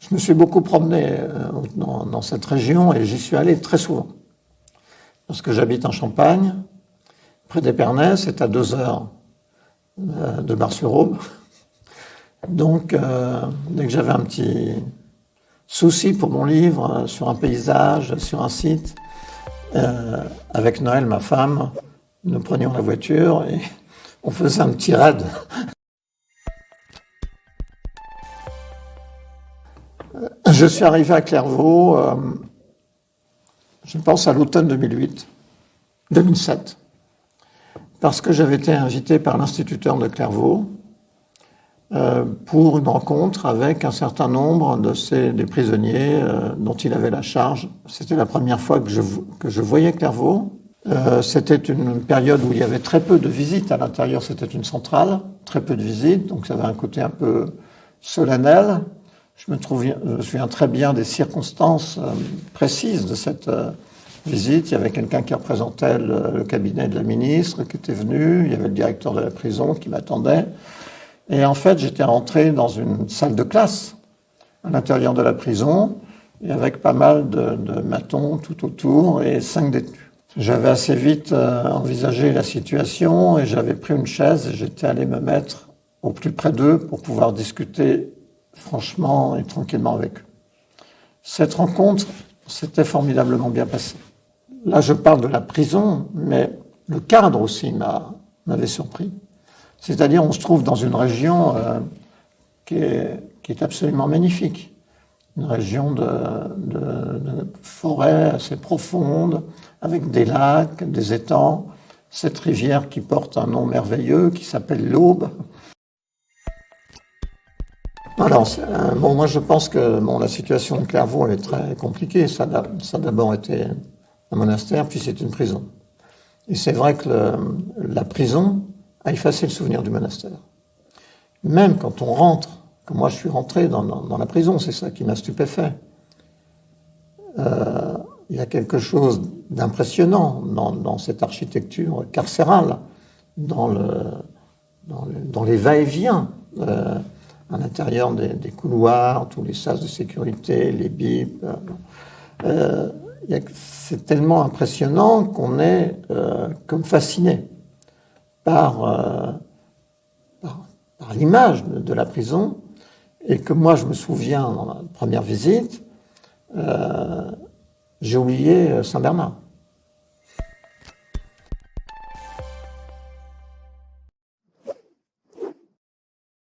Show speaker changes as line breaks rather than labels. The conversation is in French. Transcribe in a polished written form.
Je me suis beaucoup promené dans cette région et j'y suis allé très souvent. Parce que j'habite en Champagne, près d'Épernay, c'est à 2 heures de Bar-sur-Aube. Donc, dès que j'avais un petit souci pour mon livre, sur un paysage, sur un site, avec Noël, ma femme, nous prenions la voiture et on faisait un petit raid. Je suis arrivé à Clairvaux, je pense à l'automne 2007, parce que j'avais été invité par l'instituteur de Clairvaux pour une rencontre avec un certain nombre des prisonniers dont il avait la charge. C'était la première fois que je voyais Clairvaux. C'était une période où il y avait très peu de visites à l'intérieur, c'était une centrale, très peu de visites, donc ça avait un côté un peu solennel. Je me souviens très bien des circonstances précises de cette visite. Il y avait quelqu'un qui représentait le cabinet de la ministre qui était venu, il y avait le directeur de la prison qui m'attendait. Et en fait, j'étais rentré dans une salle de classe à l'intérieur de la prison, et avec pas mal de matons tout autour et 5 détenus. J'avais assez vite envisagé la situation et j'avais pris une chaise et j'étais allé me mettre au plus près d'eux pour pouvoir discuter franchement et tranquillement avec eux. Cette rencontre s'était formidablement bien passée. Là, je parle de la prison, mais le cadre aussi m'avait surpris. C'est-à-dire, on se trouve dans une région qui est absolument magnifique. Une région de forêt assez profonde, avec des lacs, des étangs, cette rivière qui porte un nom merveilleux qui s'appelle l'Aube. Alors, moi je pense que la situation de Clairvaux est très compliquée. Ça a d'abord été un monastère, puis c'est une prison. Et c'est vrai que la prison a effacé le souvenir du monastère. Même quand on rentre, comme moi je suis rentré dans la prison, c'est ça qui m'a stupéfait. Il y a quelque chose d'impressionnant dans cette architecture carcérale, dans les va-et-vient, à l'intérieur des couloirs, tous les sas de sécurité, les bips. C'est tellement impressionnant qu'on est comme fasciné par l'image de la prison, et que moi je me souviens dans ma première visite, j'ai oublié Saint-Bernard.